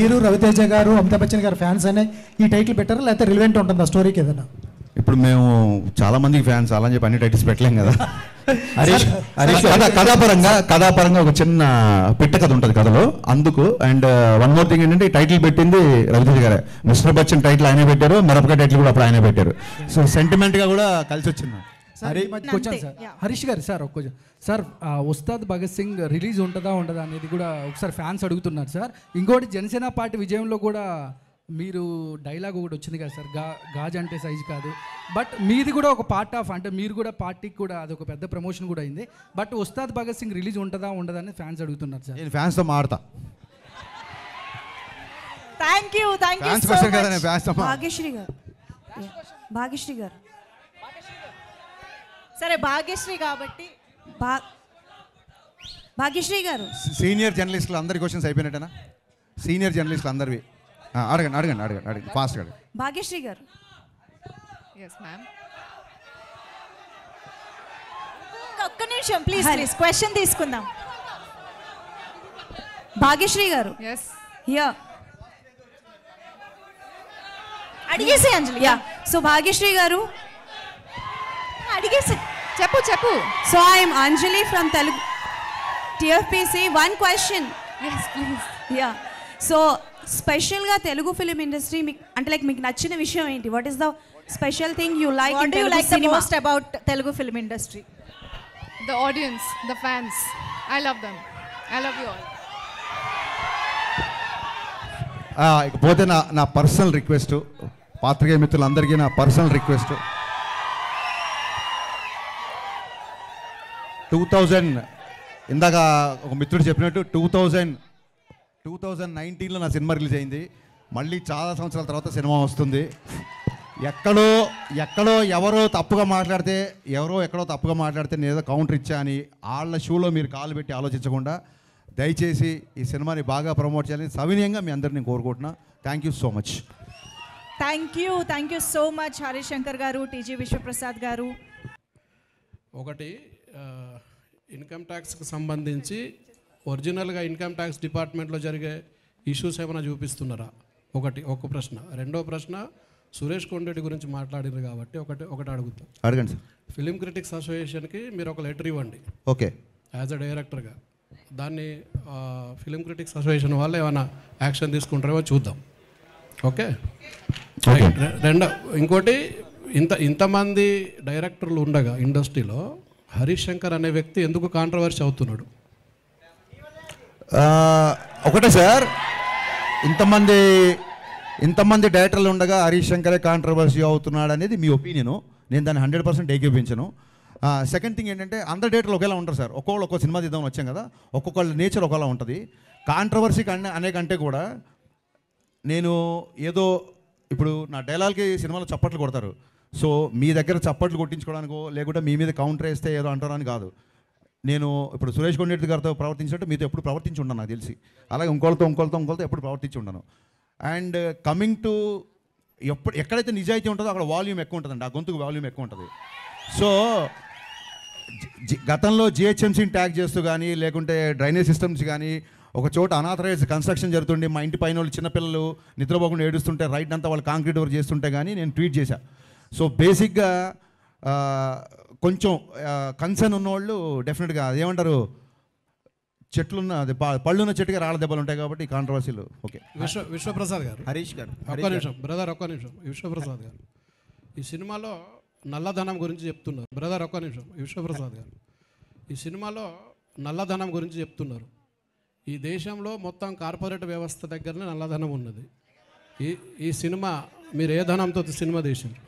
మీరు రవితేజ గారు అమితాబ్ బచ్చన్ గారు ఫ్యాన్స్ అనే ఈ టైటిల్ పెట్టారా లేకపోతే రిలవెంట్ ఉంటుందా స్టోరీకి ఏదైనా? ఇప్పుడు మేము చాలా మందికి ఫ్యాన్స్ అలా అని చెప్పి అన్ని టైటిల్స్ పెట్టలేం కదా. కథాపరంగా ఒక చిన్న పిట్ట కథ ఉంటుంది కథలో, అందుకు. అండ్ వన్ మోర్ థింగ్ ఏంటంటే ఈ టైటిల్ పెట్టింది రవితేజ గారే. మిస్టర్ బచ్చన్ టైటిల్ ఆయనే పెట్టారు, మిరపకాయ టైటిల్ కూడా అప్పుడు ఆయనే పెట్టారు. సో సెంటిమెంట్గా కూడా కలిసి వచ్చింది. హరీష్ గారు సార్ ఒక్క సార్, ఉస్తాద్ భగత్ సింగ్ రిలీజ్ ఉంటుందా ఉండదా అనేది కూడా ఒకసారి ఫ్యాన్స్ అడుగుతున్నారు సార్. ఇంకోటి జనసేన పార్టీ విజయంలో కూడా మీరు డైలాగ్ ఒకటి వచ్చింది కదా సార్, గాజ్ అంటే సైజు కాదు. బట్ మీది కూడా ఒక పార్ట్ ఆఫ్, అంటే మీరు కూడా పార్టీకి కూడా అదొక పెద్ద ప్రమోషన్ కూడా అయింది. బట్ ఉస్తాద్ భగత్ సింగ్ రిలీజ్ ఉంటుందా ఉండదా అని ఫ్యాన్స్ అడుగుతున్నారు సార్. నేను ఫ్యాన్స్తో మాడతా. థ్యాంక్ యూ భాగ్యశ్రీ గారు. సరే భాగ్యశ్రీ కాబట్టి భాగ్యశ్రీ గారు సీనియర్ జర్నలిస్టులు అందరి క్వశ్చన్స్ అయిపోయినట్టేనా? సీనియర్ జర్నలిస్టులు అందరివి అడగండి ఫాస్ట్ గా. భాగ్యశ్రీ గారు. ఒక్క నిమిషం ప్లీజ్ క్వశ్చన్ తీసుకుందాం. భాగ్యశ్రీ గారు అడిగేసి అంజలి. సో భాగ్యశ్రీ గారు అడిగేసి చెప్పు. So I'm Anjali from Telugu TFPC. One question. So స్పెషల్గా తెలుగు ఫిలిం ఇండస్ట్రీ అంటే లైక్ మీకు నచ్చిన విషయం ఏంటి? What is the special thing you like in Telugu cinema? Most about Telugu film industry? The audience, the fans. I love them. I love you all. ఇకపోతే నా personal request, పాత్రికేయ మిత్రులందరికీ నా పర్సనల్ రిక్వెస్ట్, 2000 ఇందాక ఒక మిత్రుడు చెప్పినట్టు 2019లో నా సినిమా రిలీజ్ అయింది. మళ్ళీ చాలా సంవత్సరాల తర్వాత సినిమా వస్తుంది. ఎక్కడో ఎవరో తప్పుగా మాట్లాడితే నేను ఏదో కౌంటర్ ఇచ్చా అని వాళ్ళ షూలో మీరు కాలు పెట్టి ఆలోచించకుండా దయచేసి ఈ సినిమాని బాగా ప్రమోట్ చేయాలని సవినయంగా మీ అందరిని కోరుకుంటున్నా. Thank you so much. Thank you so much Harish Shankar గారు, టీజీ విశ్వప్రసాద్ గారు. ఒకటి, ఇన్కమ్ ట్యాక్స్కి సంబంధించి ఒరిజినల్గా ఇన్కమ్ ట్యాక్స్ డిపార్ట్మెంట్లో జరిగే ఇష్యూస్ ఏమైనా చూపిస్తున్నారా? ఒక ప్రశ్న. రెండో ప్రశ్న, సురేష్ కొండరెడ్డి గురించి మాట్లాడారు కాబట్టి ఒకటి అడుగుతాం. అడగండి సార్. ఫిలిం క్రిటిక్స్ అసోసియేషన్కి మీరు ఒక లెటర్ ఇవ్వండి. ఓకే. యాజ్ అ డైరెక్టర్గా దాన్ని ఫిలిం క్రిటిక్స్ అసోసియేషన్ వాళ్ళు ఏమైనా యాక్షన్ తీసుకుంటారేమో చూద్దాం. ఓకే. ఇంకోటి, ఇంతమంది డైరెక్టర్లు ఉండగా ఇండస్ట్రీలో హరీష్ శంకర్ అనే వ్యక్తి ఎందుకు కాంట్రవర్సీ అవుతున్నాడు? ఒకటే సార్, ఇంతమంది డైరెక్టర్లు ఉండగా హరీష్ శంకరే కాంట్రవర్సీ అవుతున్నాడు అనేది మీ ఒపీనియను. నేను దాన్ని 100% ఏకీపించను. సెకండ్ థింగ్ ఏంటంటే అందరు డైరెక్టర్లు ఒకేలా ఉంటారు సార్. ఒక్కో సినిమా తీద్దామని వచ్చాం కదా, ఒక్కొక్కళ్ళ నేచర్ ఒకలా ఉంటుంది. కాంట్రవర్సీ అనే కంటే కూడా నేను ఏదో ఇప్పుడు నా డైలాగ్కి సినిమాలో చప్పట్లు కొడతారు. సో మీ దగ్గర చప్పట్లు కొట్టించుకోవడానికో లేకుంటే మీ మీద కౌంటర్ వేస్తే ఏదో అంటారని కాదు. నేను ఇప్పుడు సురేష్ కొండరెడ్డి గారితో ప్రవర్తించినట్టు మీతో ఎప్పుడు ప్రవర్తించి ఉండను నాకు తెలిసి. అలాగే ఇంకోళ్ళతో ఎప్పుడు ప్రవర్తించి ఉండను. అండ్ కమింగ్ టు ఎక్కడైతే నిజాయితీ ఉంటుందో అక్కడ వాల్యూమ్ ఎక్కువ ఉంటుందండి, ఆ గొంతుకు వాల్యూమ్ ఎక్కువ ఉంటుంది. సో గతంలో జిహెచ్ఎంసీని ట్యాగ్ చేస్తూ కానీ లేకుంటే డ్రైనేజ్ సిస్టమ్స్ కానీ ఒక చోట అనాథరైజ్ కన్స్ట్రక్షన్ జరుగుతుండే మా ఇంటి పైన వాళ్ళు చిన్నపిల్లలు నిద్రపోకుండా ఏడుస్తుంటే రైట్ అంతా వాళ్ళు కాంక్రీట్ వర్క్ చేస్తుంటే కానీ నేను ట్వీట్ చేశాను. సో బేసిక్గా కొంచెం కన్సర్న్ ఉన్నవాళ్ళు డెఫినెట్గా అదేమంటారు, చెట్లున్న పళ్ళున్న చెట్టుగా రాళ్ళ దెబ్బలు ఉంటాయి కాబట్టి కాంట్రవర్సీలు. ఓకే. విశ్వప్రసాద్ గారు, హరీష్ గారు ఒక్క నిమిషం బ్రదర్, ఒక్క నిమిషం. విశ్వప్రసాద్ గారు, ఈ సినిమాలో నల్లధనం గురించి చెప్తున్నారు. బ్రదర్ ఒక్క నిమిషం. విశ్వప్రసాద్ గారు, ఈ సినిమాలో నల్లధనం గురించి చెప్తున్నారు. ఈ దేశంలో మొత్తం కార్పొరేట్ వ్యవస్థ దగ్గరనే నల్లధనం ఉన్నది. ఈ సినిమా మీరు ఏ ధనంతో సినిమా తీసింది?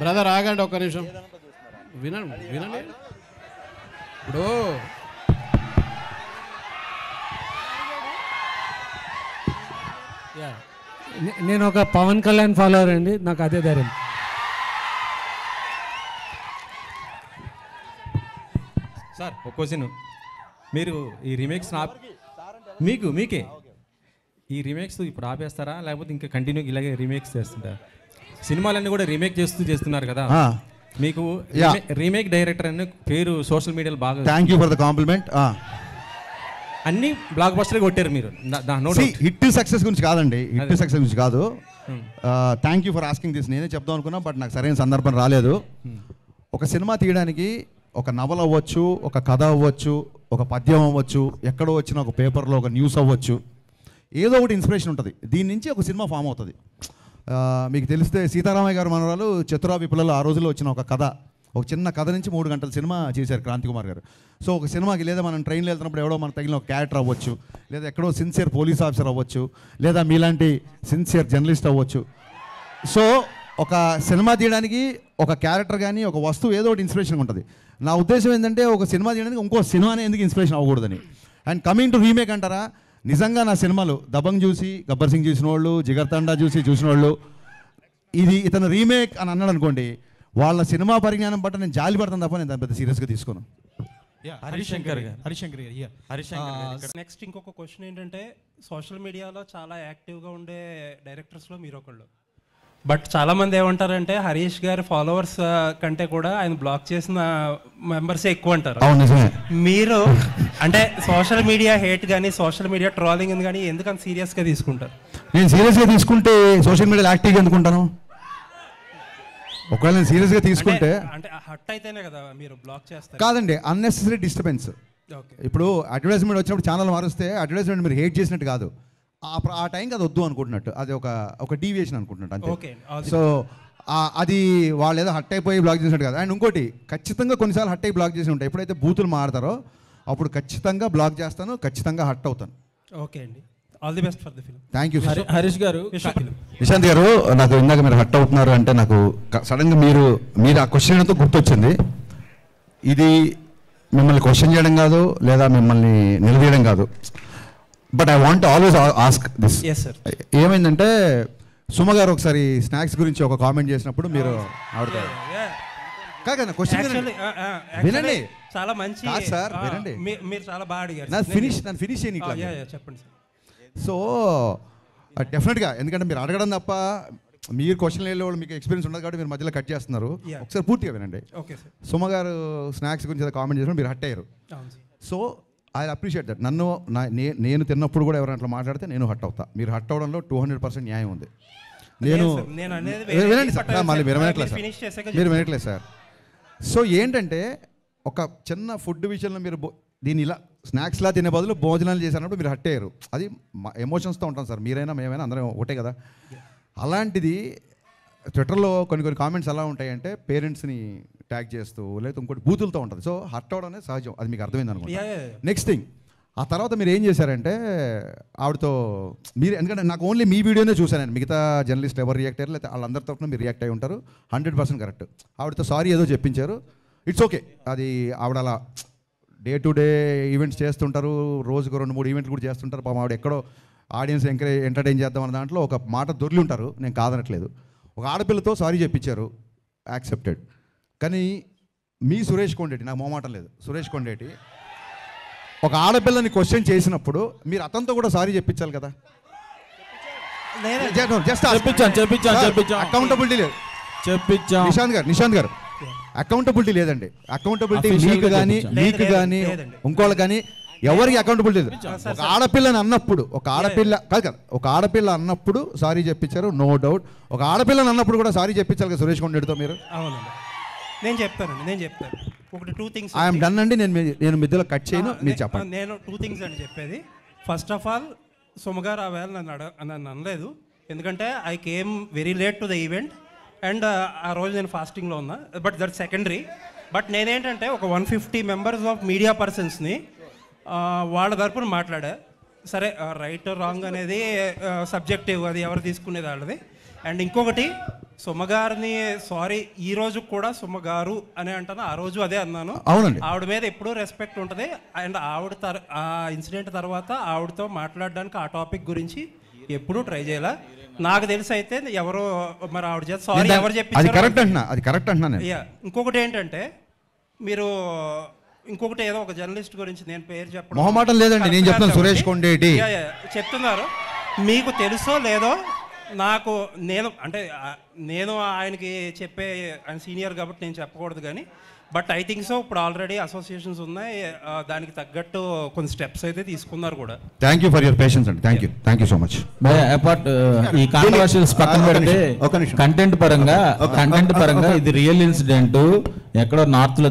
బ్రదర్ ఆగండి ఒక్క నిమిషం, వినండి. ఇప్పుడు నేను ఒక పవన్ కళ్యాణ్ ఫాలోవర్ అండి, నాకు అదే ధైర్యం. సార్ ఒక క్వశ్చన్, మీరు ఈ రీమేక్స్ మీకే ఈ రీమేక్స్ ఇప్పుడు ఆపేస్తారా లేకపోతే ఇంకా కంటిన్యూ ఇలాగే రీమేక్స్ చేస్తుంటారా? సినిమాలన్నీ కూడా రీమేక్ చేస్తున్నారు కదా, మీకు రీమేక్ డైరెక్టర్ అనే పేరు సోషల్ మీడియాలో బాగా. Thank you for the complement. అన్ని బ్లాక్ బస్టర్ కొట్టారు మీరు. హిట్ సక్సెస్ గురించి కాదండి, హిట్ సక్సెస్ గురించి కాదు. Thank you for asking this. నేనే చెప్దాం అనుకున్నా, బట్ నాకు సరైన సందర్భం రాలేదు. ఒక సినిమా తీయడానికి ఒక నవల అవ్వచ్చు, ఒక కథ అవ్వచ్చు, ఒక పద్యం అవ్వచ్చు, ఎక్కడో వచ్చిన ఒక పేపర్లో ఒక న్యూస్ అవ్వచ్చు, ఏదో ఒకటి ఇన్స్పిరేషన్ ఉంటుంది. దీని నుంచి ఒక సినిమా ఫామ్ అవుతుంది. మీకు తెలిస్తే సీతారామయ్య గారు మనవరాలు చతురా విప్లవాలు ఆ రోజుల్లో వచ్చిన ఒక కథ, ఒక చిన్న కథ నుంచి 3 గంటల సినిమా చేశారు క్రాంతి కుమార్ గారు. సో ఒక సినిమాకి లేదా మనం ట్రైన్లో వెళ్తున్నప్పుడు ఎవడో మనకు తగిలిన ఒక క్యారెక్టర్ అవ్వచ్చు, లేదా ఎక్కడో సిన్సియర్ పోలీస్ ఆఫీసర్ అవ్వచ్చు, లేదా మీలాంటి సిన్సియర్ జర్నలిస్ట్ అవ్వచ్చు. సో ఒక సినిమా తీయడానికి ఒక క్యారెక్టర్ కానీ ఒక వస్తువు ఏదో ఒకటి ఇన్స్పిరేషన్ ఉంటుంది. నా ఉద్దేశం ఏంటంటే ఒక సినిమా తీయడానికి ఇంకో సినిమానే ఎందుకు ఇన్స్పిరేషన్ అవ్వకూడదని. అండ్ కమింగ్ టు రీమేక్ అంటారా, నిజంగా నా సినిమాలు దబంగ్ చూసి, గబ్బర్ సింగ్ చూసిన వాళ్ళు, జిగర్ తండా చూసిన వాళ్ళు ఇది ఇతను రీమేక్ అని అన్నాడు అనుకోండి, వాళ్ళ సినిమా పరిజ్ఞానం బట్టి నేను జాలి పడతాను తప్ప నేను దాన్ని పెద్ద సీరియస్గా తీసుకోను. హరిశంకర్ నెక్స్ట్ ఇంకొక క్వశ్చన్ ఏంటంటే, సోషల్ మీడియాలో చాలా యాక్టివ్గా ఉండే డైరెక్టర్స్లో మీరు ఒకళ్ళు. బట్ చాలామంది ఏమంటారంటే హరీష్ గారి ఫాలోవర్స్ కంటే కూడా ఆయన బ్లాక్ చేసిన మెంబర్సే ఎక్కువ అంటారు. మీరు అంటే సోషల్ మీడియా హేట్ కానీ సోషల్ మీడియా ట్రోలింగ్ కానీ ఎందుకంత సీరియస్గా తీసుకుంటారు? నేను సీరియస్గా తీసుకుంటే సోషల్ మీడియాలో యాక్టివ్గా ఎందుకుంటాను? ఒకవేళ నేను సీరియస్గా తీసుకుంటే అంటే హట్ అయితేనే కదా మీరు బ్లాక్ చేస్తారు. కాదండి, అన్నెసెసరీ డిస్టర్బెన్స్. ఇప్పుడు అడ్వర్టైజ్మెంట్ వచ్చినప్పుడు ఛానల్ మారుస్తే అడ్వర్టైజ్మెంట్ మీరు హేట్ చేసినట్టు కాదు, ఆ టైంకి అది వద్దు అనుకుంటున్నట్టు, అది ఒక డీవియేషన్ అనుకుంటున్నట్టు అంతే. సో అది వాళ్ళు ఏదో హట్ అయిపోయి బ్లాక్ చేసినట్టు కాదు. అండ్ ఇంకోటి, ఖచ్చితంగా కొన్నిసార్లు హట్ అయి బ్లాక్ చేసి ఉంటాయి. ఎప్పుడైతే బూతులు మాడతారో అప్పుడు ఖచ్చితంగా బ్లాక్ చేస్తాను, ఖచ్చితంగా హట్ అవుతాను. ఓకే అండి, all the best for the film. Thank you. Harish గారు, నిశాంత్ గారు, నాకు ఇందాక మీరు హట్ అవుతున్నారు అంటే నాకు సడన్గా మీరు ఆ క్వశ్చన్తో గుర్తొచ్చింది. ఇది మిమ్మల్ని క్వశ్చన్ చేయడం కాదు, లేదా మిమ్మల్ని నిలదీయడం కాదు, but I want always ask this. ఏమైందంటే సుమ గారు ఒకసారి స్నాక్స్ గురించి ఒక కామెంట్ చేసినప్పుడు మీరు ఆవిడ కాదు క్వశ్చన్ వినండి, చాలా మంచి సార్ వినండి, మీరు చాలా బాగా అడిగారు. నన్ను ఫినిష్ చేయని చెప్పండి సార్. సో డెఫినెట్గా, ఎందుకంటే మీరు అడగడం తప్ప మీరు క్వశ్చన్ వెళ్ళే వాళ్ళు మీకు ఎక్స్పీరియన్స్ ఉండదు కాబట్టి మీరు మధ్యలో కట్ చేస్తున్నారు. ఒకసారి పూర్తిగా వినండి. సుమ గారు స్నాక్స్ గురించి కామెంట్ చేసినప్పుడు మీరు హట్ అయ్యారు. So I appreciate that. నేను తిన్నప్పుడు కూడా ఎవరైనా అట్లా మాట్లాడితే నేను హట్ అవుతా. మీరు హట్ అవడంలో 200% న్యాయం ఉంది. వినండి సార్, మళ్ళీ మీరు వినట్లేదు సార్. సో ఏంటంటే ఒక చిన్న ఫుడ్ విషయంలో మీరు దీన్ని ఇలా స్నాక్స్లా తినే బదులు భోజనాలు చేసినప్పుడు మీరు హట్ అయ్యారు. అది ఎమోషన్స్తో ఉంటాం సార్, మీరైనా మేమైనా అందరం ఒకటే కదా. అలాంటిది ట్విట్టర్లో కొన్ని కామెంట్స్ ఎలా ఉంటాయంటే పేరెంట్స్ని ట్యాగ్ చేస్తూ లేకపోతే ఇంకోటి బూతులతో ఉంటుంది. సో హర్ట్ అవడం అనేది సహజం, అది మీకు అర్థమైంది అనుకుంటా. నెక్స్ట్ థింగ్, ఆ తర్వాత మీరు ఏం చేశారంటే ఆవిడతో మీరు, ఎందుకంటే నాకు ఓన్లీ మీ వీడియోనే చూశాను, మిగతా జర్నలిస్ట్ ఎవరు రియాక్ట్ అయ్యారు లేకపోతే వాళ్ళందరి తరఫున మీరు రియాక్ట్ అయ్యి ఉంటారు. 100% కరెక్ట్. ఆవిడతో సారీ ఏదో చెప్పించారు, ఇట్స్ ఓకే. అది ఆవిడ అలా డే టు డే ఈవెంట్స్ చేస్తుంటారు, రోజుకు 2-3 ఈవెంట్లు కూడా చేస్తుంటారు. పాపం ఆవిడ ఎక్కడో ఆడియన్స్ ఎంటర్టైన్ చేద్దాం అన్న దాంట్లో ఒక మాట దొరికి ఉంటారు, నేను కాదనట్లేదు. ఒక ఆడపిల్లతో సారీ చెప్పించారు, యాక్సెప్టెడ్. కానీ మీ సురేష్ కొండేటి, నాకు మొహమాటం లేదు, సురేష్ కొండేటి ఒక ఆడపిల్లని క్వశ్చన్ చేసినప్పుడు మీరు అతనితో కూడా సారీ చెప్పించాలి కదా. అకౌంటబిలిటీ లేదు. నిశాంత్ గారు అకౌంటబిలిటీ లేదండి. అకౌంటబిలిటీ మీకు కానీ ఇంకోళ్ళకి కానీ ఎవరికి అకౌంటబిలిటీ లేదు. ఒక ఆడపిల్లని అన్నప్పుడు ఒక ఆడపిల్ల అన్నప్పుడు సారీ చెప్పించారు, నో డౌట్. ఒక ఆడపిల్లని అన్నప్పుడు కూడా సారీ చెప్పించాలి కదా సురేష్ కొండేటితో మీరు. అవునండి, నేను చెప్తాను. ఒకటి 2 things ఐఎమ్ డన్ అండి, నేను మధ్యలో కట్ చేయను, మీరు చెప్పండి. నేను 2 things అండి చెప్పేది. ఫస్ట్ ఆఫ్ ఆల్ సుమగారు ఆ వేళ నన్ను అనలేదు, ఎందుకంటే I came very late to the event and ఆ రోజు నేను ఫాస్టింగ్లో ఉన్నా. But that secondary. బట్ నేనేంటంటే ఒక 150 మెంబర్స్ ఆఫ్ మీడియా పర్సన్స్ని వాళ్ళ తరపున మాట్లాడా. సరే, రైట్ రాంగ్ అనేది సబ్జెక్టివ్, అది ఎవరు తీసుకునేది వాళ్ళది. అండ్ ఇంకొకటి, సుమగారిని సారీ ఈ రోజు కూడా సుమగారు అని అంటాను, ఆ రోజు అదే అన్నాను. ఆవిడ మీద ఎప్పుడూ రెస్పెక్ట్ ఉంటుంది. అండ్ ఆవిడ ఆ ఇన్సిడెంట్ తర్వాత ఆవిడతో మాట్లాడడానికి ఆ టాపిక్ గురించి ఎప్పుడూ ట్రై చేయాల. నాకు తెలిసి అయితే ఎవరో మరి ఆవిడ చేత సారీ ఎవరు చెప్పి. ఇంకొకటి ఏంటంటే, మీరు ఇంకొకటి ఏదో ఒక జర్నలిస్ట్ గురించి నేను పేరు చెప్పడం మొహమాటం లేదండి, నేను చెప్తాను, సురేష్ కొండేటి చెప్తున్నారు. మీకు తెలుసో లేదో నాకు, నేను ఆయనకి చెప్పే, ఆయన సీనియర్ కాబట్టి నేను చెప్పకూడదు, కానీ బట్ ఐ థింక్ సో ఇప్పుడు ఆల్రెడీ అసోసియేషన్స్ ఉన్నాయి, దానికి తగ్గట్టు కొన్ని స్టెప్స్ అయితే తీసుకున్నారు కూడా. Thank you for your patience అండి. Thank you so much. Apart ఈ కాంట్రవర్షియల్స్ పక్కన పెడితే కంటెంట్ పరంగా ఇది రియల్ ఇన్సిడెంట్ ఎక్కడో నార్త్ లో